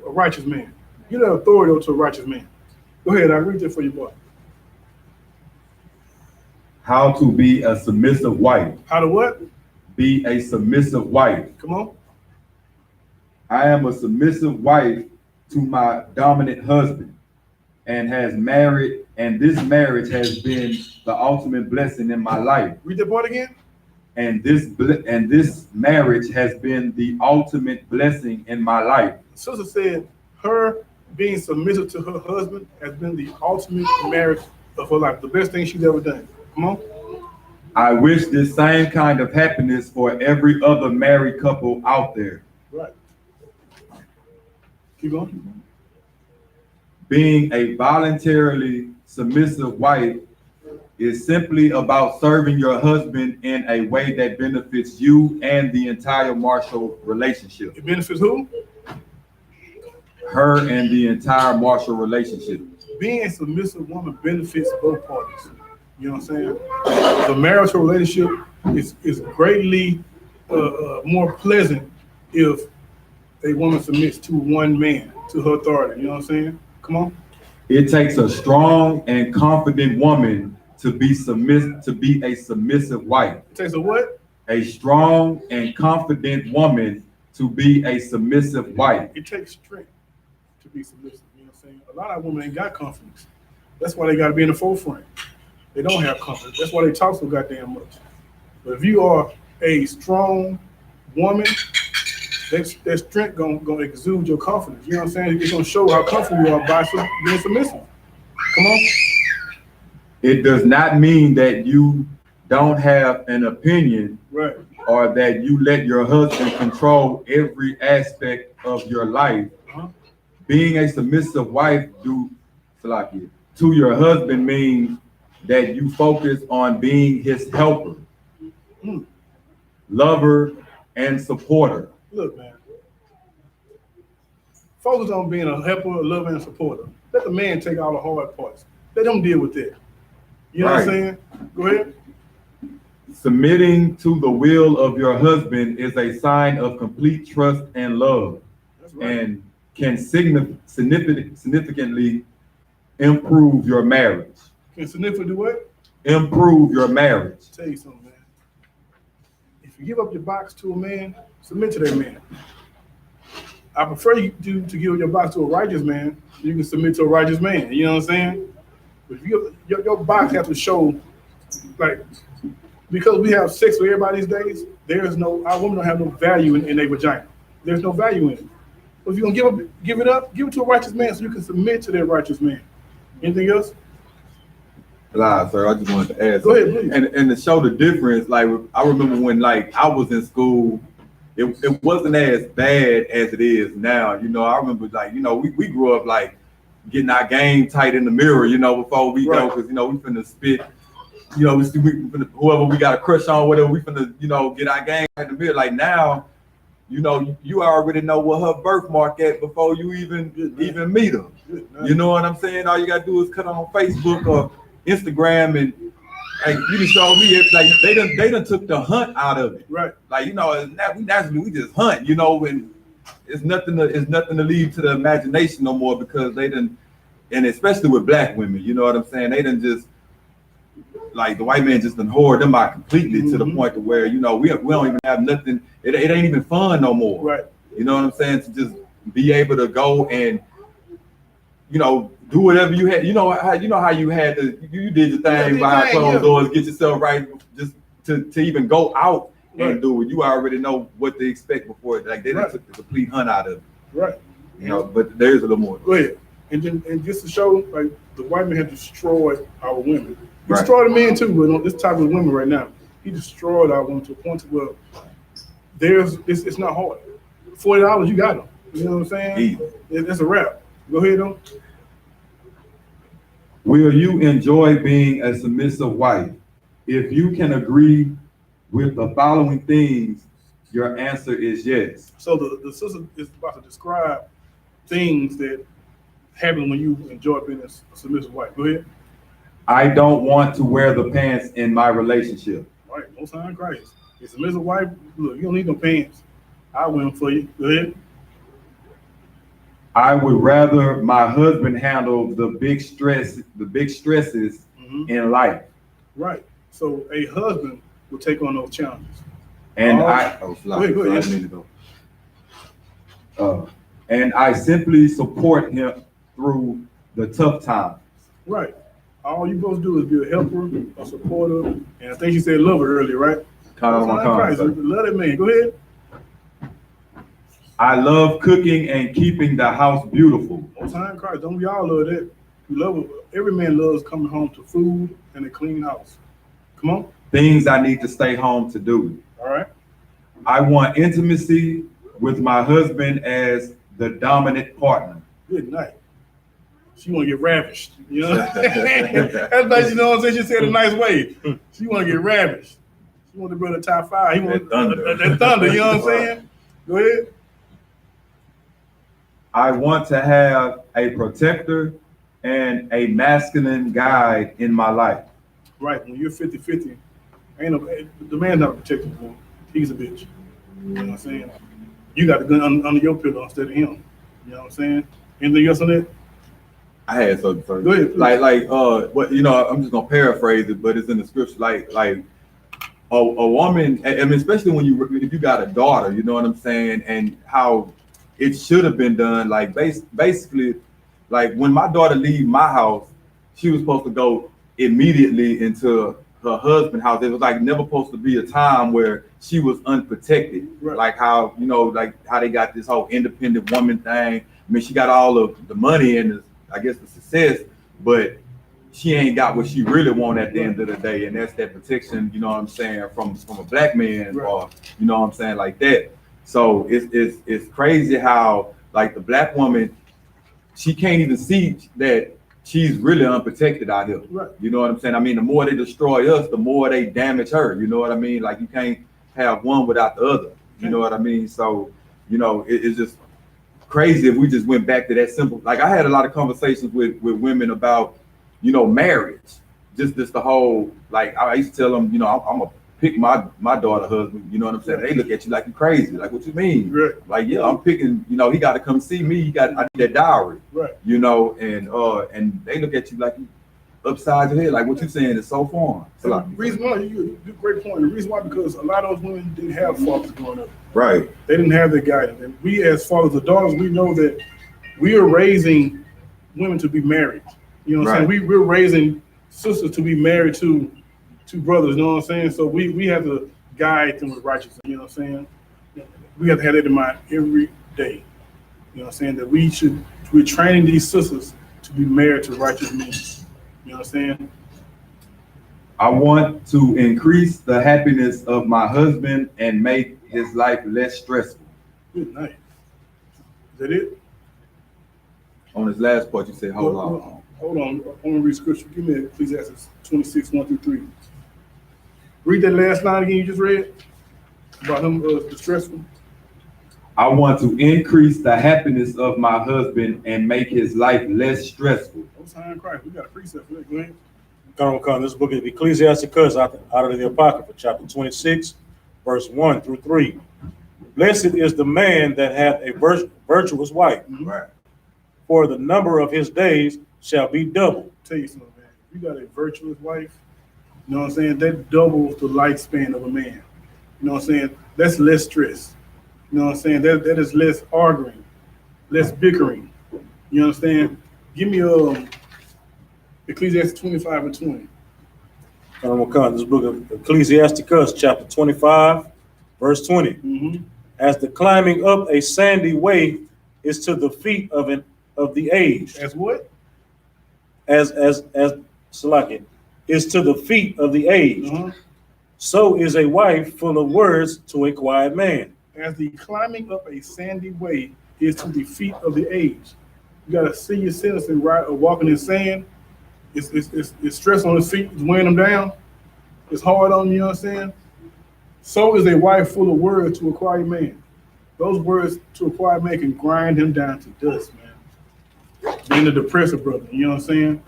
a righteous man. Give that authority to a righteous man. Go ahead, I'll read it for you, boy. How to be a submissive wife. How to what? Be a submissive wife. Come on. I am a submissive wife to my dominant husband, and this marriage has been the ultimate blessing in my life. Read that part again. And this marriage has been the ultimate blessing in my life. Sister said her being submissive to her husband has been the ultimate marriage of her life, the best thing she's ever done. Come on. I wish this same kind of happiness for every other married couple out there. Right. Keep going. Being a voluntarily submissive wife is simply about serving your husband in a way that benefits you and the entire marital relationship. It benefits who? Her and the entire marital relationship. Being a submissive woman benefits both parties. You know what I'm saying? The marital relationship is greatly more pleasant if a woman submits to one man, to her authority. You know what I'm saying? Come on. It takes a strong and confident woman to be a submissive wife. It takes a what? A strong and confident woman to be a submissive wife. It takes strength to be submissive. You know what I'm saying? A lot of women ain't got confidence. That's why they got to be in the forefront. They don't have confidence. That's why they talk so goddamn much. But if you are a strong woman, that strength gonna exude your confidence. You know what I'm saying? It's gonna show how confident you are by being submissive. Come on. It does not mean that you don't have an opinion, right, or that you let your husband control every aspect of your life. Being a submissive wife to your husband means that you focus on being his helper, lover, and supporter. Look, man. Focus on being a helper, a lover, and a supporter. Let the man take all the hard parts. Let them deal with that. You know what I'm saying? Go ahead. Submitting to the will of your husband is a sign of complete trust and love. That's right. And can significantly improve your marriage. Can significantly do what? Improve your marriage. I'll tell you something, man. If you give up your box to a man, submit to that man. I prefer you to give your box to a righteous man. You can submit to a righteous man. You know what I'm saying? But if your box has to show, like, because we have sex with everybody these days, our women don't have no value in their vagina. There's no value in it. But if you're gonna give it to a righteous man so you can submit to that righteous man. Anything else? Sir, I just wanted to add. Go ahead, please. And to show the difference, like I remember when I was in school, it wasn't as bad as it is now. You know, I remember we grew up like getting our game tight in the mirror, before we go, because we finna spit, whoever we got a crush on, whatever, we finna, get our game tight in the mirror. Like now, you already know what her birthmark at before you even meet her. You know what I'm saying? All you gotta do is cut on Facebook or Instagram, and like you just showed me it, like they done took the hunt out of it. Right. Like naturally we just hunt, and it's nothing to leave to the imagination no more, because they done, and especially with black women, you know what I'm saying? They done just, like, the white man just done hoard them out completely, to the point to where, we don't even have nothing. It ain't even fun no more. Right. You know what I'm saying? To just be able to go and, do whatever you had. You know how you had to, you did your thing behind closed doors, get yourself right, just to even go out and do it. You already know what to expect before. Like they took the complete hunt out of it. Right. But there's a little more. Go ahead. And just to show, like, the white man had destroyed our women. He destroyed the men too, but on this type of women right now, he destroyed our women to a point where it's not hard. $40, you got them. You know what I'm saying? Easy. It's a wrap. Go ahead, though. Will you enjoy being a submissive wife? If you can agree with the following things, your answer is yes. So the sister is about to describe things that happen when you enjoy being a submissive wife. Go ahead. I don't want to wear the pants in my relationship. All right, no sign of Christ. A submissive wife, look, you don't need no pants. I win for you. Go ahead. I would rather my husband handle the big stresses in life. Right. So a husband will take on those challenges. And go ahead. And I simply support him through the tough times. Right. All you supposed to do is be a helper, a supporter, and I think you said lover earlier, right? Love that man. Go ahead. I love cooking and keeping the house beautiful. Most high in Christ, don't we all love that? We love it. Every man loves coming home to food and a clean house. Come on. Things I need to stay home to do. All right. I want intimacy with my husband as the dominant partner. Good night. She want to get ravished. You know what I'm saying? That's nice, you know what I'm saying? She said it a nice way. She want to get ravished. She want to bring the top 5. He want that thunder, you know what I'm saying? Go ahead. I want to have a protector and a masculine guide in my life. Right. When you're 50-50, the man's not a protector for. He's a bitch. You know what I'm saying? You got the gun under your pillow instead of him. You know what I'm saying? Anything else on that? I had something first. Go ahead. What I'm just gonna paraphrase it, but it's in the scripture. Like a woman, I mean, especially if you got a daughter, you know what I'm saying, and how it should have been done. Like basically, like when my daughter leave my house, she was supposed to go immediately into her husband's house. It was like never supposed to be a time where she was unprotected. Right. Like how, like how they got this whole independent woman thing. I mean, she got all of the money and I guess the success, but she ain't got what she really want at the end of the day, and that's that protection, you know what I'm saying, from a black man, right, or you know what I'm saying, like that. So it's crazy how like the black woman, she can't even see that she's really unprotected out here. Right. You know what I'm saying? I mean, the more they destroy us, the more they damage her. You know what I mean? Like you can't have one without the other. You know what I mean? So, it's just crazy if we just went back to that simple. Like I had a lot of conversations with women about, marriage. Just the whole, like I used to tell them, I'm gonna pick my daughter husband. You know what I'm saying? They look at you like you crazy. Like, what you mean? Right. Like, yeah, I'm picking. He got to come see me. I need that dowry. Right. And they look at you like you upside your head. Like what you saying is so foreign. The reason why you do great point. The reason why, because a lot of those women didn't have fathers growing up. Right. They didn't have their guidance. And we as fathers of daughters, we know that we are raising women to be married. You know what I'm saying? We're raising sisters to be married to brothers, you know what I'm saying? So we have to guide them with righteousness, you know what I'm saying? We have to have that in mind every day. You know what I'm saying? That we're training these sisters to be married to righteous men. You know what I'm saying? I want to increase the happiness of my husband and make his life less stressful. Good night. Is that it? On this last part, you said, hold on. Hold on. I want to read scripture. Give me Ecclesiastes 26, 1-3. Read that last line again you just read about him distressful. I want to increase the happiness of my husband and make his life less stressful. Most high in Christ. We got a precept for that. Go ahead. Come. This book of Ecclesiasticus out of the Apocrypha, chapter 26, verse 1-3. Blessed is the man that hath a virtuous wife, Right. for the number of his days shall be double. Tell you something, man. If you got a virtuous wife, you know what I'm saying? That doubles the lifespan of a man. You know what I'm saying? That's less stress. You know what I'm saying? That is less arguing, less bickering. You understand? Give me Ecclesiastes 25:20. Come. This book of Ecclesiasticus, chapter 25, verse 20. Mm-hmm. As the climbing up a sandy way is to the feet of the aged. As what? As Salakia is to the feet of the aged. Uh-huh. So is a wife full of words to a quiet man. as the climbing up a sandy way is to the feet of the aged. You gotta see your citizen walking in sand. It's stress on his feet, it's weighing them down. It's hard on you, you know what I'm saying? So is a wife full of words to a quiet man. Those words to a quiet man can grind him down to dust, man. Being a depressive brother, you know what I'm saying?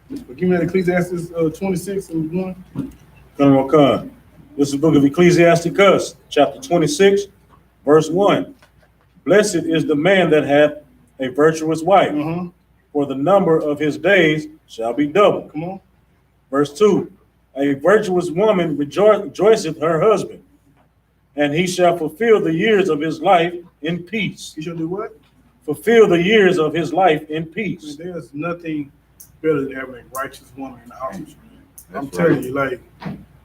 But give me that Ecclesiastes 26 and 1. Come. This is the book of Ecclesiasticus, chapter 26, verse 1. Blessed is the man that hath a virtuous wife, for the number of his days shall be double. Come on. Verse 2. A virtuous woman rejoiceth her husband, and he shall fulfill the years of his life in peace. He shall do what? Fulfill the years of his life in peace. There's nothing better than having a righteous woman in the house, man. I'm That's telling you, like,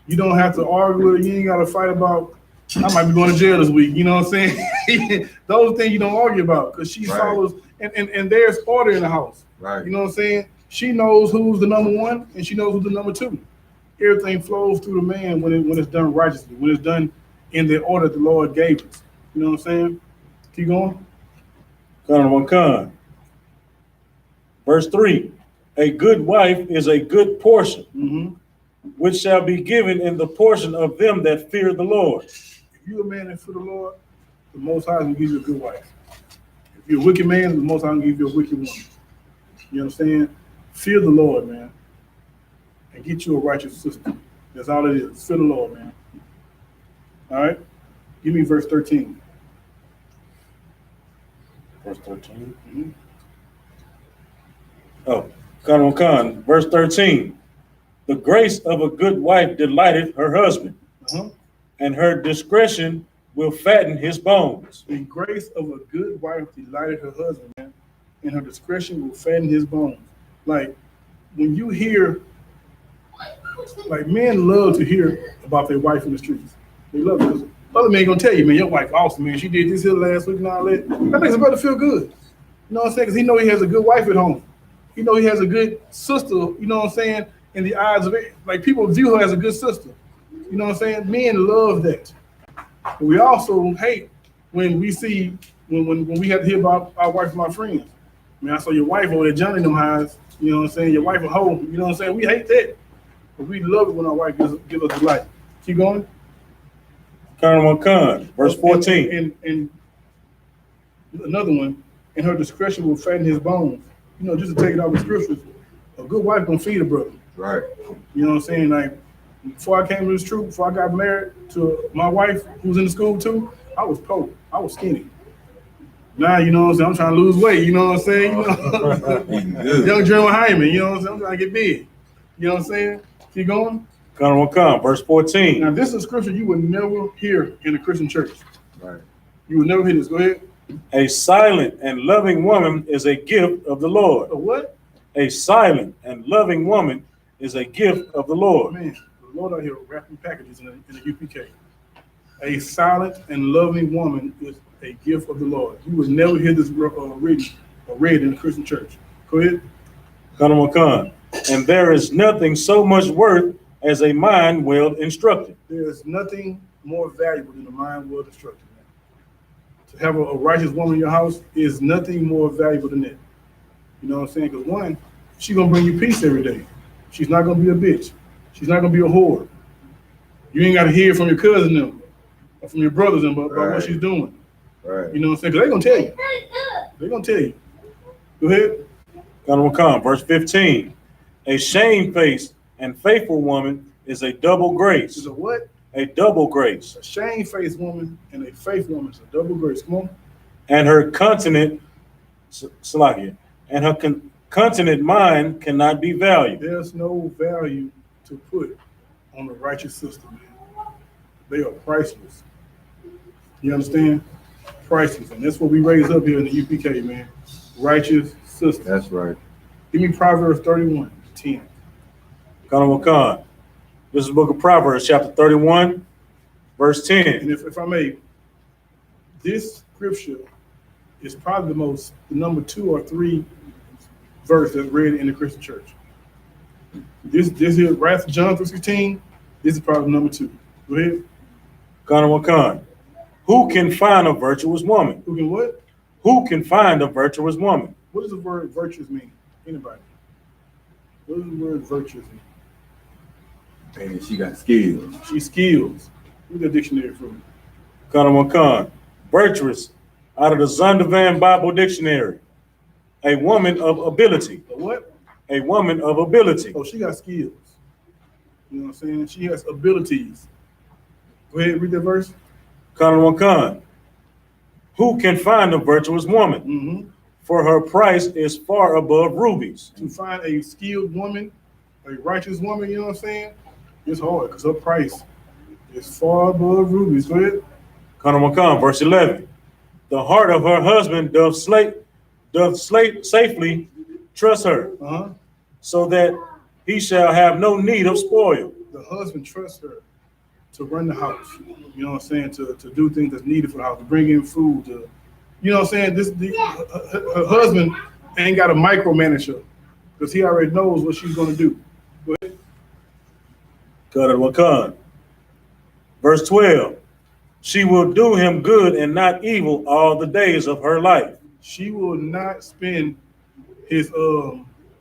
you don't have to argue with her. You ain't got to fight about, I might be going to jail this week. You know what I'm saying? Those things you don't argue about because she follows, and there's order in the house. Right. You know what I'm saying? She knows who's the number one and she knows who's the number two. Everything flows through the man when it's done righteously, when it's done in the order the Lord gave us. You know what I'm saying? Keep going. Con. Verse 3. A good wife is a good portion, which shall be given in the portion of them that fear the Lord. If you're a man that fear the Lord, the Most High will give you a good wife. If you're a wicked man, the Most High will give you a wicked woman. You understand? Fear the Lord, man, and get you a righteous sister. That's all it is. Fear the Lord, man. All right? Give me verse 13. Verse 13. Oh, Con. Verse 13. The grace of a good wife delighteth her husband, and her discretion will fatten his bones. The grace of a good wife delighted her husband, man, and her discretion will fatten his bones. Like, when you hear, like, men love to hear about their wife in the streets. They love it because other men gonna tell you, man, your wife awesome, man. She did this here last week and all that. That makes a brother feel good. You know what I'm saying? Because he know he has a good wife at home. He know he has a good sister, you know what I'm saying, in the eyes of it. Like, people view her as a good sister. You know what I'm saying? Men love that. But we also hate when we see, when we have to hear about our wife and my friends. Man, I saw your wife over there, Johnny them highs. You know what I'm saying? Your wife a hoe. You know what I'm saying? We hate that. But we love it when our wife gives us delight. Keep going. Con. Verse 14. And another one, and her discretion will fatten his bones. You know, just to take it out of the scriptures, a good wife gonna feed a brother. Right. You know what I'm saying? Like, before I came to this truth, before I got married to my wife, who was in the school too, I was poor. I was skinny. Now, you know what I'm saying? I'm trying to lose weight. You know what I'm saying? You know, young Jeremy Hyman. You know what I'm saying? I'm trying to get big. You know what I'm saying? Keep going. Con. Verse 14. Now, this is a scripture you would never hear in a Christian church. Right. You would never hear this. Go ahead. A silent and loving woman is a gift of the Lord. A what? A silent and loving woman is a gift of the Lord. Man, the Lord out here wrapping packages in the UPK. A silent and loving woman is a gift of the Lord. You would never hear this read in the Christian church. Go ahead. Con. And there is nothing so much worth as a mind well instructed. There is nothing more valuable than a mind well instructed. To have a righteous woman in your house is nothing more valuable than that. You know what I'm saying? Because one, she's going to bring you peace every day. She's not going to be a bitch. She's not going to be a whore. You ain't got to hear from your cousin them or from your brothers them about what she's doing. Right. You know what I'm saying? Because they're going to tell you. They're going to tell you. Go ahead. Con. Verse 15. A shamefaced and faithful woman is a double grace. Is a what? A double grace. A shamefaced woman and a faith woman is a double grace. Come on. And her continent, Salakia, and her continent mind cannot be valued. There's no value to put on a righteous sister, man. They are priceless. You understand? Priceless. And that's what we raise up here in the UPK, man. Righteous sister. That's right. Give me Proverbs 31:10. Con. This is the book of Proverbs, chapter 31, verse 10. And if I may, this scripture is probably the number 2 or 3 verse that's read in the Christian church. This here, right after John 3:16, this is probably number 2. Go ahead. Con. Who can find a virtuous woman? Who can what? Who can find a virtuous woman? What does the word virtuous mean? Anybody? What does the word virtuous mean? And she got skills. She's skills. Look at the dictionary for me. Khan. Virtuous, out of the Zondervan Bible Dictionary. A woman of ability. A what? A woman of ability. Oh, she got skills. You know what I'm saying? She has abilities. Go ahead, read that verse. Khan. Who can find a virtuous woman? Mm-hmm. For her price is far above rubies. To find a skilled woman, a righteous woman, you know what I'm saying? It's hard because her price is far above rubies. Go ahead. Khan, verse 11. The heart of her husband doth safely trust her, so that he shall have no need of spoil. The husband trusts her to run the house. You know what I'm saying? To do things that's needed for the house, to bring in food, to, you know what I'm saying? Her husband ain't got a micromanage her because he already knows what she's going to do. Go ahead. Khan. Verse 12. She will do him good and not evil all the days of her life. She will not spend his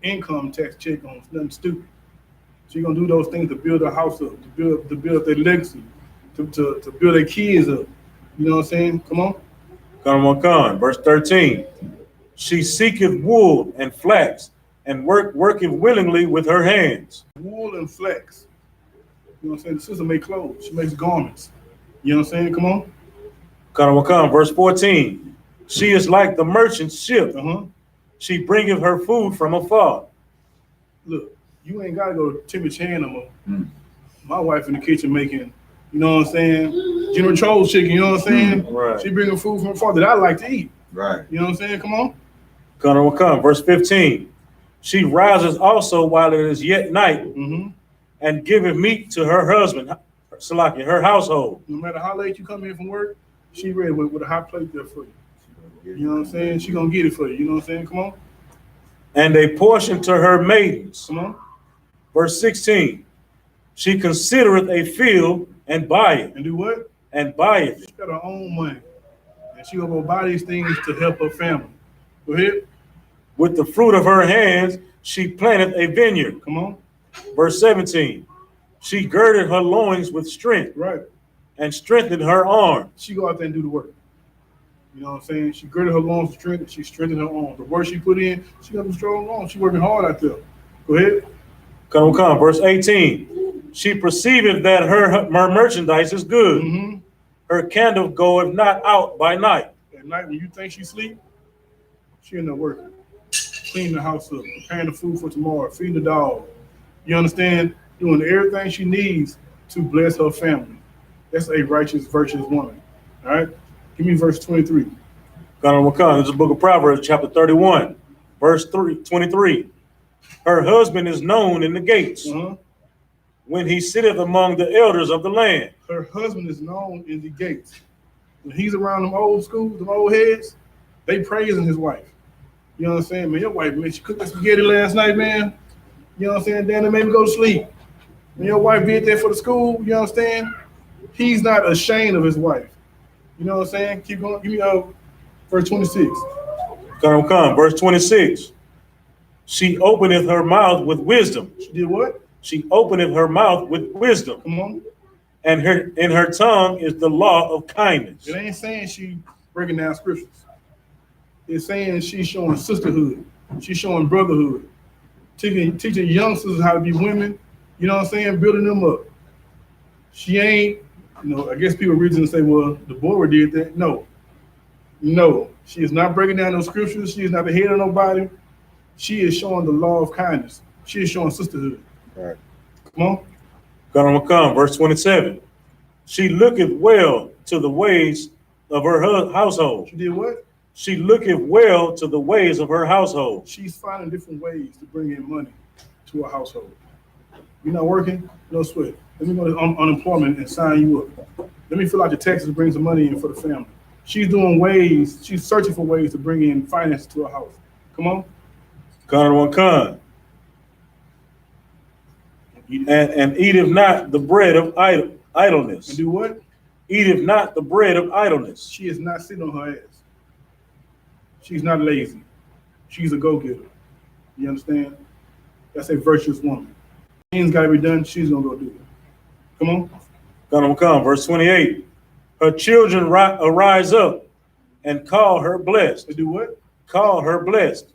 income tax check on nothing stupid. She's gonna do those things to build her house up, to build their legacy, to build their kids up. You know what I'm saying? Come on. Khan. Verse 13. She seeketh wool and flax and worketh willingly with her hands. Wool and flax. You know what I'm saying? The sister makes clothes. She makes garments. You know what I'm saying? Come on. Khan. Verse 14. She is like the merchant ship. She bringeth her food from afar. Look, you ain't got to go to Timmy Chan no more. My wife in the kitchen making, you know what I'm saying, General Cho's chicken, you know what I'm saying? Right. She bringing food from afar that I like to eat. Right. You know what I'm saying? Come on. Khan. Verse 15. She rises also while it is yet night, and giveth meat to her husband, Salaki, her household. No matter how late you come in from work, she ready with a hot plate there for you. You know what I'm saying? She gonna get it for you. You know what I'm saying? Come on. And a portion to her maidens. Come on. Verse 16. She considereth a field and buyeth. And do what? And buyeth. She got her own money. And she gonna go buy these things to help her family. Go ahead. With the fruit of her hands, she planteth a vineyard. Come on. Verse 17. She girded her loins with strength. Right. And strengthened her arm. She go out there and do the work. You know what I'm saying? She girded her loins with strength. She strengthened her arm. The work she put in, she got them strong arms. She working hard out there. Go ahead. Come. Verse 18. She perceiveth that her merchandise is good. Her candle goeth not out by night. At night when you think she sleep, she in there working. Cleaning the house up, preparing the food for tomorrow, feeding the dog. You understand? Doing everything she needs to bless her family. That's a righteous, virtuous woman. All right? Give me verse 23. This is the book of Proverbs, chapter 31, verse 23. Her husband is known in the gates when he sitteth among the elders of the land. Her husband is known in the gates. When he's around them old schools, them old heads, they praising his wife. You know what I'm saying? Man, your wife, man, she cooked that spaghetti last night, man. You know what I'm saying? Then they made me go to sleep. When your wife did that for the school, you understand? He's not ashamed of his wife. You know what I'm saying? Keep going. Give me verse 26. Come. Verse 26. She openeth her mouth with wisdom. She did what? She openeth her mouth with wisdom. Come on. And in her tongue is the law of kindness. It ain't saying she breaking down scriptures. It's saying she's showing sisterhood. She's showing brotherhood. Teaching youngsters how to be women. You know what I'm saying? Building them up. She ain't, you know, I guess people read it and say, well, the boy did that. No. She is not breaking down those scriptures. She is not the head of nobody. She is showing the law of kindness. She is showing sisterhood. All right. Come on. Come. Verse 27. She looketh well to the ways of her household. She did what? She looketh well to the ways of her household. She's finding different ways to bring in money to her household. You're not working? No sweat. Let me go to unemployment and sign you up. Let me fill out your taxes and bring some money in for the family. She's doing ways, she's searching for ways to bring in finances to her house. Come on. Con. And eateth not the bread of idleness. And do what? eateth not the bread of idleness. She is not sitting on her ass. She's not lazy. She's a go-getter. You understand? That's a virtuous woman. Things got to be done. She's gonna go do it. Come on. Come. Verse 28. Her children arise up and call her blessed. They do what? Call her blessed.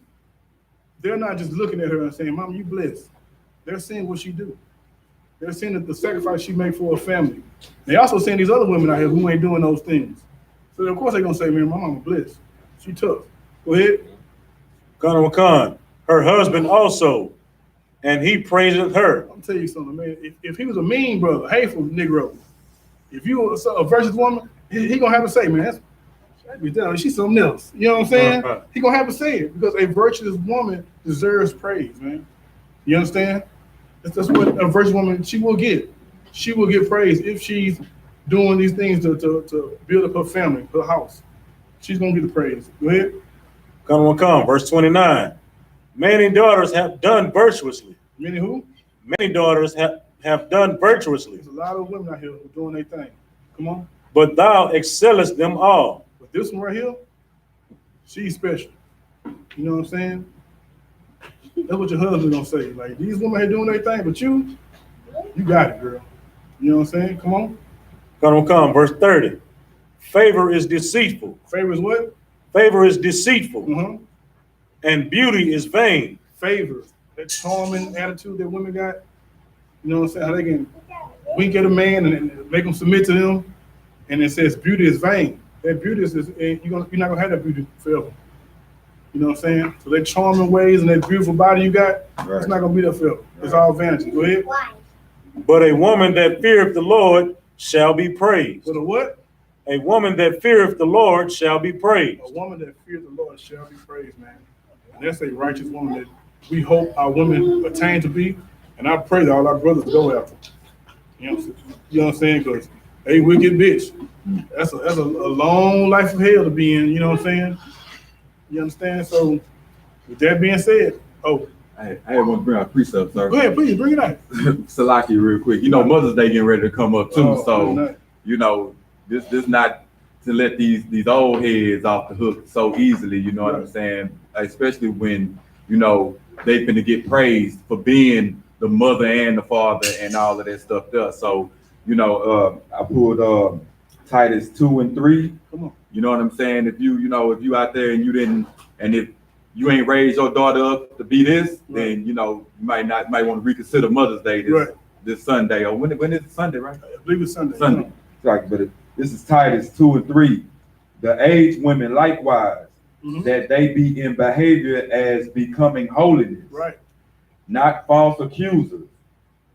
They're not just looking at her and saying, "Mom, you blessed." They're seeing what she do. They're seeing the sacrifice she made for her family. They also seeing these other women out here who ain't doing those things. So of course they're gonna say, "Man, my mama blessed. She tough." Go ahead. Con. Her husband also, and he praiseth her. I'm tell you something, man. If he was a mean brother, hateful Negro, if you were a virtuous woman, he gonna have to say, "Man, she's something else." You know what I'm saying? He gonna have to say it because a virtuous woman deserves praise, man. You understand? That's what a virtuous woman, she will get. She will get praise if she's doing these things to build up her family, her house. She's gonna get the praise. Go ahead. Come. Verse 29. Many daughters have done virtuously. Many who? Many daughters have done virtuously. There's a lot of women out here who doing their thing. Come on. But thou excellest them all. But this one right here, she's special. You know what I'm saying? That's what your husband gonna say. Like, these women here doing their thing, but you got it, girl. You know what I'm saying? Come on. Come. Verse 30. Favor is deceitful. Favor is what? Favor is deceitful. Mm-hmm. And beauty is vain. Favor. That charming attitude that women got. You know what I'm saying? How they can wink at a man and make him submit to them. And it says beauty is vain. That beauty is you're not gonna have that beauty forever. You know what I'm saying? So that charming ways and that beautiful body you got, it's not gonna be there forever. It's all vanity. Go ahead. But a woman that feareth the Lord shall be praised. But a what? A woman that feareth the Lord shall be praised. A woman that fears the Lord shall be praised, man. And that's a righteous woman that we hope our women attain to be. And I pray that all our brothers go after. You know what I'm saying? Because a wicked bitch. That's a long life of hell to be in, you know what I'm saying? You understand? So with that being said, I want to bring out precepts, sir. Go ahead, please bring it out. Salaki real quick. You know, Mother's Day getting ready to come up too. So, you know, this not to let these old heads off the hook so easily, you know what I'm saying? Especially when, you know, they finna get praised for being the mother and the father and all of that stuff there. So, you know, I pulled Titus 2 and 3. Come on. You know what I'm saying? If you out there and you didn't, and if you ain't raised your daughter up to be this, then you know you might want to reconsider Mother's Day this Sunday, or when is it Sunday, right? I believe it's Sunday. Sunday. Right, but this is Titus 2 and 3. The aged women likewise, that they be in behavior as becoming holiness, right? Not false accusers,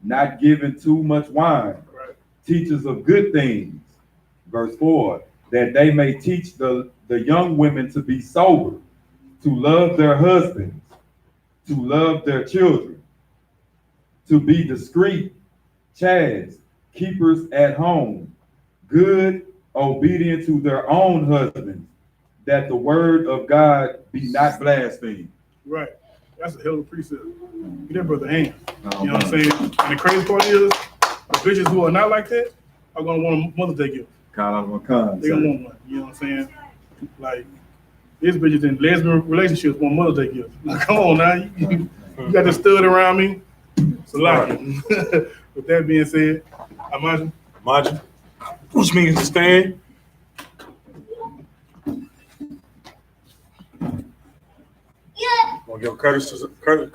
not giving too much wine, right? Teachers of good things. Verse 4, that they may teach the young women to be sober, to love their husbands, to love their children, to be discreet, chaste, keepers at home, good, obedient to their own husbands, that the word of God be not blasphemed. Right. That's a hell of a precept. Get that brother hand. You know what I'm saying? And the crazy part is, the bitches who are not like that are gonna want a Mother's Day gift. They're gonna want one. You know what I'm saying? Like, these bitches in lesbian relationships want Mother's Day gifts. Now, come on now, you got this stud around me. It's a lot. With that being said, Imagine, which means to stand. Gonna give courtesy